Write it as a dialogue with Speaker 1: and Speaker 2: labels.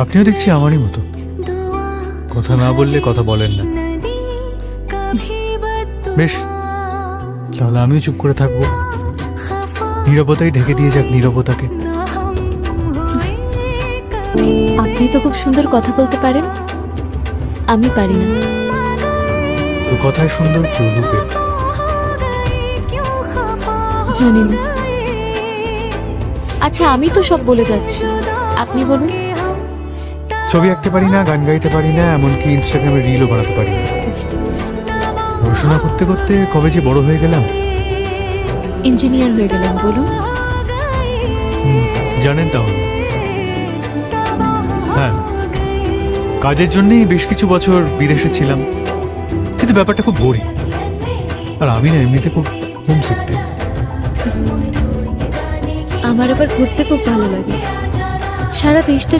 Speaker 1: আপনিও দেখছি আমারই মতো, কথা না বললে কথা বলেন না। বেশ, তাহলে আমিও চুপ করে থাকবো, নীরবতাই ঢেকে দিয়ে যাক নীরবতাকে।
Speaker 2: আপনি তো খুব সুন্দর কথা বলতে পারেন, আমি পারি না।
Speaker 1: তো কথায় সুন্দর তো রূপে।
Speaker 2: জানি না। আচ্ছা, আমি তো সব বলে যাচ্ছি, আপনি বলুন।
Speaker 1: ছবি আঁকতে পারি না, গান গাইতে পারি না, এমনকি ইনস্টাগ্রামে রিলও বানাতে পারি না। পড়াশোনা করতে করতে কবে যে বড় হয়ে গেলাম।
Speaker 2: ইঞ্জিনিয়ার হয়ে গেলেন, বলুন।
Speaker 1: জানেন তাহলে? হ্যাঁ, কাজের জন্যই বেশ কিছু বছর বিদেশে ছিলাম, কিন্তু ব্যাপারটা খুব বোরিং। আর আমি না এমনিতে খুব হোমসিক।
Speaker 2: আমার আবার ঘুরতে খুব ভালো লাগে, সারা দেশটা